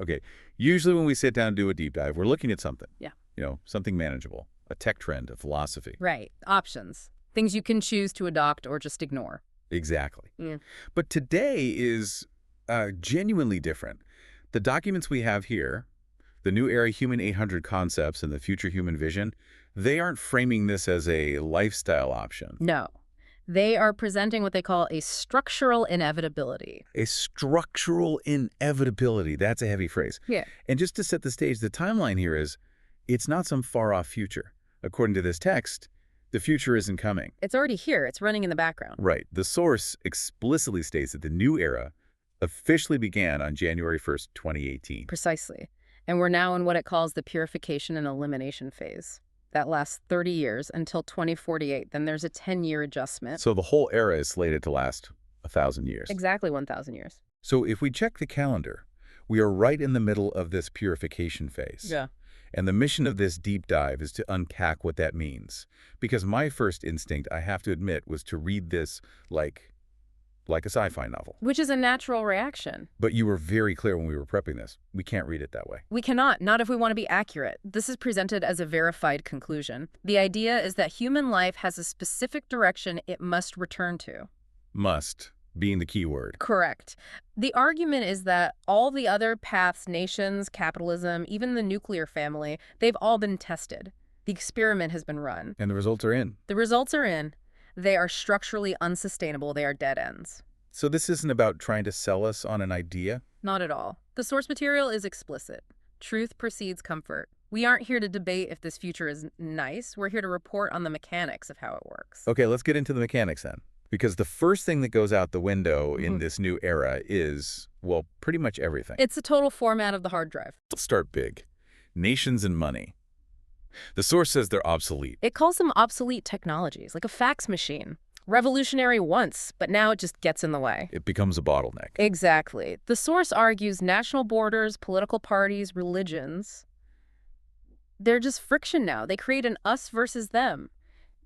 Okay, usually when we sit down and do a deep dive, we're looking at something. Yeah. Something manageable, a tech trend, a philosophy. Right. Options. Things you can choose to adopt or just ignore. Exactly. Yeah. But today is genuinely different. The documents we have here, the New Era Human 800 concepts and the Future Human Vision, they aren't framing this as a lifestyle option. No. They are presenting what they call a structural inevitability. A structural inevitability. That's a heavy phrase. Yeah. And just to set the stage, the timeline here is, it's not some far-off future. According to this text, the future isn't coming. It's already here. It's running in the background. Right. The source explicitly states that the new era officially began on January 1st, 2018. Precisely. And we're now in what it calls the purification and elimination phase. That lasts 30 years until 2048. Then there's a 10-year adjustment. So the whole era is slated to last 1,000 years. Exactly 1,000 years. So if we check the calendar, we are right in the middle of this purification phase. Yeah. And the mission of this deep dive is to unpack what that means. Because my first instinct, I have to admit, was to read this like a sci-fi novel. Which is a natural reaction. But you were very clear when we were prepping this. We can't read it that way. We cannot, not if we want to be accurate. This is presented as a verified conclusion. The idea is that human life has a specific direction it must return to. Must being the key word. Correct. The argument is that all the other paths, nations, capitalism, even the nuclear family, they've all been tested. The experiment has been run. And the results are in. The results are in. They are structurally unsustainable. They are dead ends. So this isn't about trying to sell us on an idea? Not at all. The source material is explicit. Truth precedes comfort. We aren't here to debate if this future is nice. We're here to report on the mechanics of how it works. Okay, let's get into the mechanics then. Because the first thing that goes out the window in this new era is, well, pretty much everything. It's the total format of the hard drive. Let's start big. Nations and money. The source says they're obsolete. It calls them obsolete technologies, like a fax machine. Revolutionary once, but now it just gets in the way. It becomes a bottleneck. Exactly. The source argues national borders, political parties, religions, they're just friction now. They create an us versus them.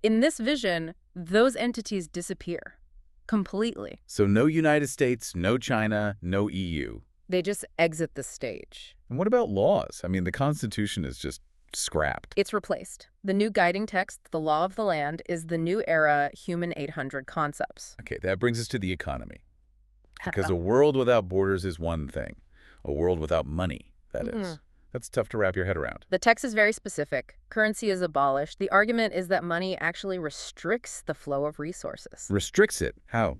In this vision, those entities disappear completely. So no United States, no China, no EU. They just exit the stage. And what about laws? I mean, the Constitution is just scrapped. It's replaced. The new guiding text, the law of the land, is the new era Human 800 concepts. Okay, that brings us to the economy. Because a world without borders is one thing. A world without money, that is. That's tough to wrap your head around. The text is very specific. Currency is abolished. The argument is that money actually restricts the flow of resources. Restricts it? How?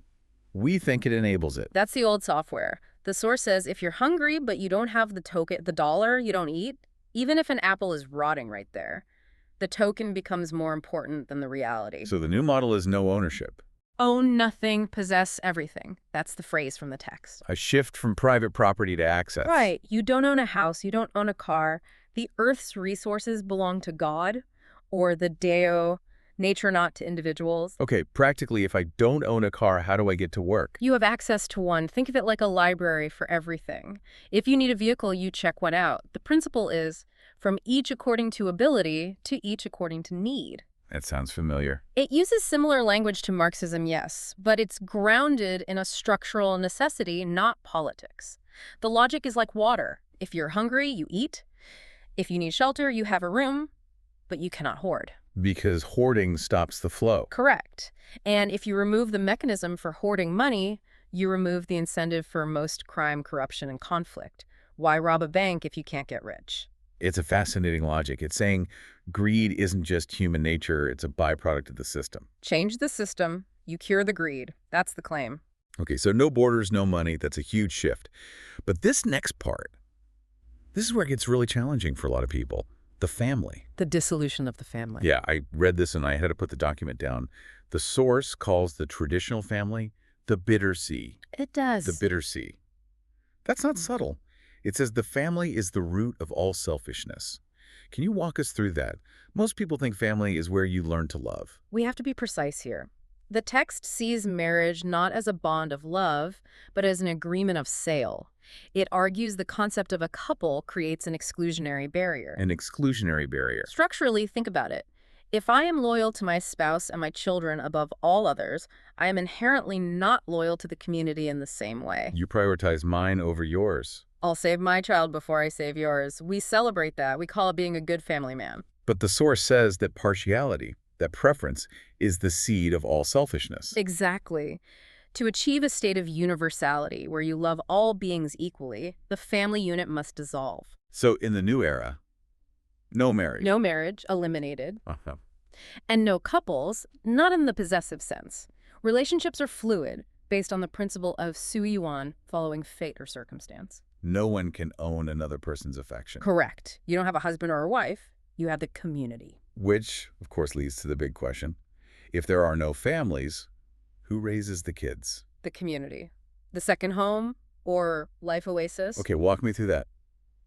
We think it enables it. That's the old software. The source says if you're hungry but you don't have the dollar, you don't eat. Even if an apple is rotting right there, the token becomes more important than the reality. So the new model is no ownership. Own nothing, possess everything. That's the phrase from the text. A shift from private property to access. Right. You don't own a house. You don't own a car. The Earth's resources belong to God or the Deo, nature not to individuals. Okay, practically, if I don't own a car, how do I get to work? You have access to one. Think of it like a library for everything. If you need a vehicle, you check one out. The principle is from each according to ability to each according to need. That sounds familiar. It uses similar language to Marxism, yes, but it's grounded in a structural necessity, not politics. The logic is like water. If you're hungry, you eat. If you need shelter, you have a room, but you cannot hoard. Because hoarding stops the flow. Correct. And if you remove the mechanism for hoarding money, you remove the incentive for most crime, corruption, and conflict. Why rob a bank if you can't get rich? It's a fascinating logic. It's saying greed isn't just human nature, it's a byproduct of the system. Change the system, you cure the greed. That's the claim. Okay, so no borders, no money. That's a huge shift. But this next part, this is where it gets really challenging for a lot of people. The family. The dissolution of the family. Yeah, I read this and I had to put the document down. The source calls the traditional family the bitter sea. It does. The bitter sea. That's not subtle. It says the family is the root of all selfishness. Can you walk us through that? Most people think family is where you learn to love. We have to be precise here. The text sees marriage not as a bond of love, but as an agreement of sale. It argues the concept of a couple creates an exclusionary barrier. An exclusionary barrier. Structurally, think about it. If I am loyal to my spouse and my children above all others, I am inherently not loyal to the community in the same way. You prioritize mine over yours. I'll save my child before I save yours. We celebrate that. We call it being a good family man. But the source says that partiality, that preference, is the seed of all selfishness. Exactly. To achieve a state of universality where you love all beings equally, the family unit must dissolve. So in the new era, no marriage. No marriage, eliminated. Uh-huh. And no couples, not in the possessive sense. Relationships are fluid, based on the principle of Yuan, following fate or circumstance. No one can own another person's affection. Correct. You don't have a husband or a wife. You have the community. Which, of course, leads to the big question. If there are no families, who raises the kids? The community. The second home or life oasis. Okay, walk me through that.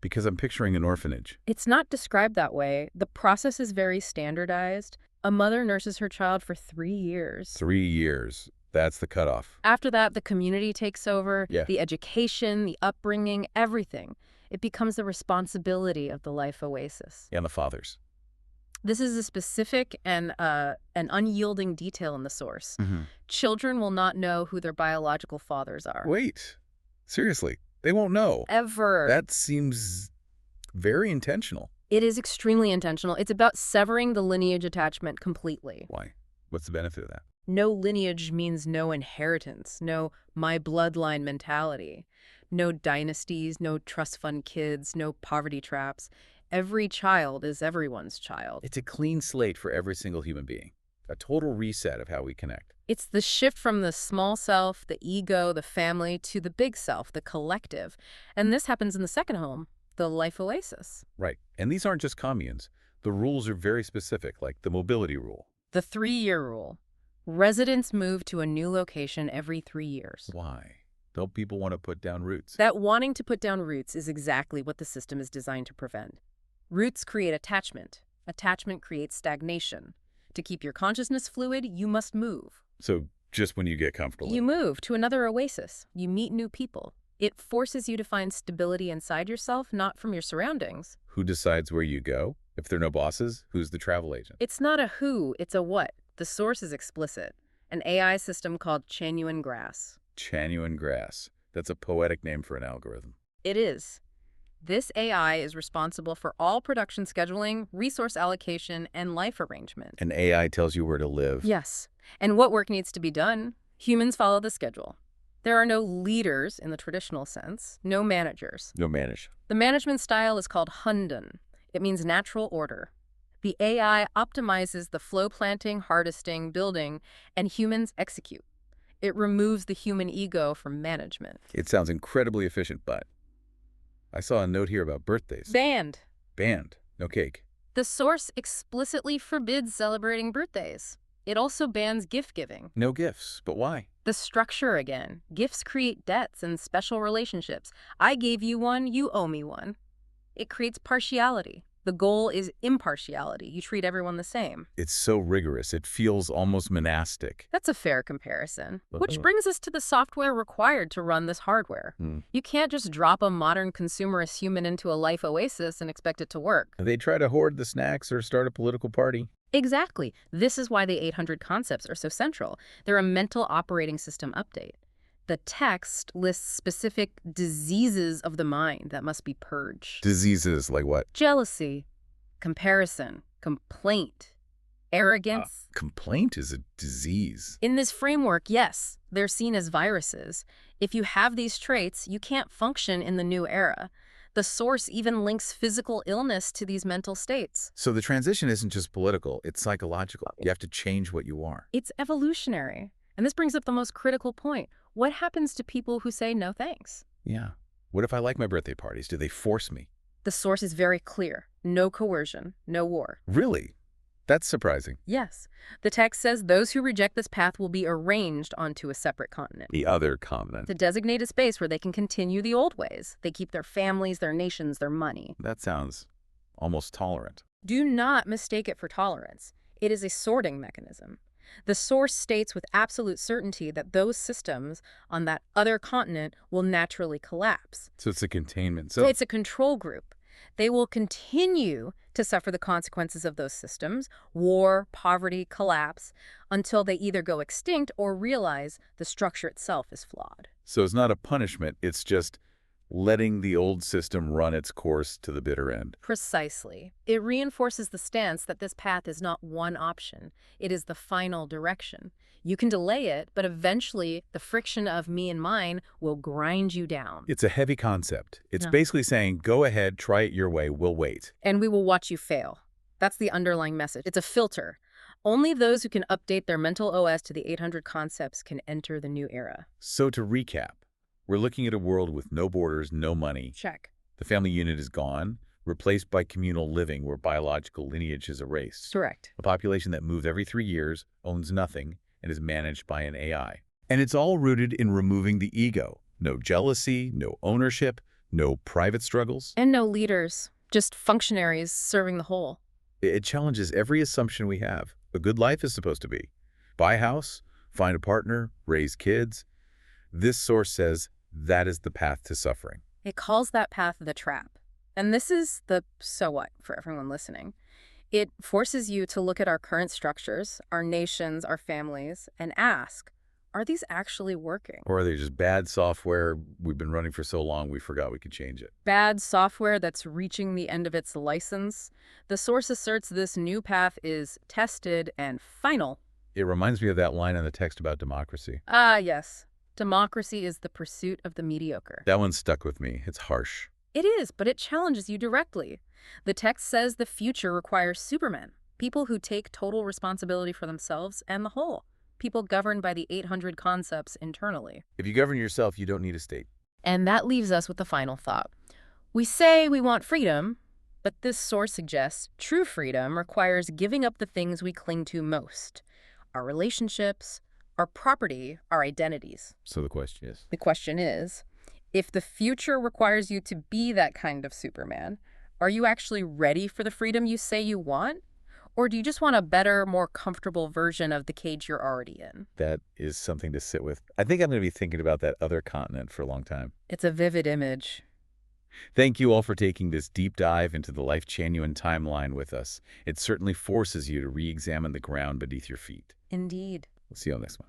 Because I'm picturing an orphanage. It's not described that way. The process is very standardized. A mother nurses her child for 3 years. 3 years. That's the cutoff. After that, the community takes over, Yeah. the education, the upbringing, everything. It becomes the responsibility of the life oasis. And the fathers. This is a specific and an unyielding detail in the source. Mm-hmm. Children will not know who their biological fathers are. Wait. Seriously. They won't know. Ever. That seems very intentional. It is extremely intentional. It's about severing the lineage attachment completely. Why? What's the benefit of that? No lineage means no inheritance, no my bloodline mentality, no dynasties, no trust fund kids, no poverty traps. Every child is everyone's child. It's a clean slate for every single human being. A total reset of how we connect. It's the shift from the small self, the ego, the family, to the big self, the collective. And this happens in the second home, the life oasis. Right. And these aren't just communes. The rules are very specific, like the mobility rule. The 3-year rule. Residents move to a new location every 3 years. Why? Don't people want to put down roots? That wanting to put down roots is exactly what the system is designed to prevent. Roots create attachment. Attachment creates stagnation. To keep your consciousness fluid, you must move. So just when you get comfortable. You move to another oasis. You meet new people. It forces you to find stability inside yourself, not from your surroundings. Who decides where you go? If there are no bosses, who's the travel agent? It's not a who, it's a what. The source is explicit. An AI system called Lifechanyuan grass. Lifechanyuan grass. That's a poetic name for an algorithm. It is. This AI is responsible for all production scheduling, resource allocation, and life arrangement. An AI tells you where to live. Yes. And what work needs to be done. Humans follow the schedule. There are no leaders in the traditional sense, no managers. No manage. The management style is called Hundan. It means natural order. The AI optimizes the flow planting, harvesting, building, and humans execute. It removes the human ego from management. It sounds incredibly efficient, but I saw a note here about birthdays. Banned. Banned. No cake. The source explicitly forbids celebrating birthdays. It also bans gift giving. No gifts. But why? The structure again. Gifts create debts and special relationships. I gave you one, you owe me one. It creates partiality. The goal is impartiality. You treat everyone the same. It's so rigorous. It feels almost monastic. That's a fair comparison. Which brings us to the software required to run this hardware. You can't just drop a modern consumerist human into a life oasis and expect it to work. They try to hoard the snacks or start a political party. Exactly. This is why the 800 concepts are so central. They're a mental operating system update. The text lists specific diseases of the mind that must be purged. Diseases like what? Jealousy, comparison, complaint, arrogance. Complaint is a disease. In this framework, yes, they're seen as viruses. If you have these traits, you can't function in the new era. The source even links physical illness to these mental states. So the transition isn't just political, it's psychological. You have to change what you are. It's evolutionary. And this brings up the most critical point. What happens to people who say no thanks? Yeah. What if I like my birthday parties? Do they force me? The source is very clear. No coercion, no war. Really? That's surprising. Yes. The text says those who reject this path will be arranged onto a separate continent. The other continent. To designate a space where they can continue the old ways. They keep their families, their nations, their money. That sounds almost tolerant. Do not mistake it for tolerance. It is a sorting mechanism. The source states with absolute certainty that those systems on that other continent will naturally collapse. So it's a containment. So it's a control group. They will continue to suffer the consequences of those systems, war, poverty, collapse, until they either go extinct or realize the structure itself is flawed. So it's not a punishment, it's just letting the old system run its course to the bitter end. Precisely. It reinforces the stance that this path is not one option. It is the final direction. You can delay it, but eventually the friction of me and mine will grind you down. It's a heavy concept. It's Yeah. basically saying, go ahead, try it your way, we'll wait. And we will watch you fail. That's the underlying message. It's a filter. Only those who can update their mental OS to the 800 concepts can enter the new era. So to recap, we're looking at a world with no borders, no money. Check. The family unit is gone, replaced by communal living where biological lineage is erased. Correct. A population that moves every 3 years, owns nothing, and is managed by an AI. And it's all rooted in removing the ego. No jealousy, no ownership, no private struggles. And no leaders, just functionaries serving the whole. It challenges every assumption we have. A good life is supposed to be. Buy a house, find a partner, raise kids. This source says that is the path to suffering. It calls that path the trap. And this is the so what for everyone listening. It forces you to look at our current structures, our nations, our families, and ask, are these actually working? Or are they just bad software we've been running for so long we forgot we could change it? Bad software that's reaching the end of its license? The source asserts this new path is tested and final. It reminds me of that line in the text about democracy. Ah, yes. Democracy is the pursuit of the mediocre. That one stuck with me. It's harsh. It is, but it challenges you directly. The text says the future requires supermen, people who take total responsibility for themselves and the whole, people governed by the 800 concepts internally. If you govern yourself, you don't need a state. And that leaves us with the final thought. We say we want freedom, but this source suggests true freedom requires giving up the things we cling to most: our relationships, our property, our identities. So the question is, The question is, if the future requires you to be that kind of Superman, are you actually ready for the freedom you say you want? Or do you just want a better, more comfortable version of the cage you're already in? that is something to sit with. I think I'm going to be thinking about that other continent for a long time. It's a vivid image. Thank you all for taking this deep dive into the Lifechanyuan timeline with us. It certainly forces you to re-examine the ground beneath your feet. Indeed. We'll see you on the next one.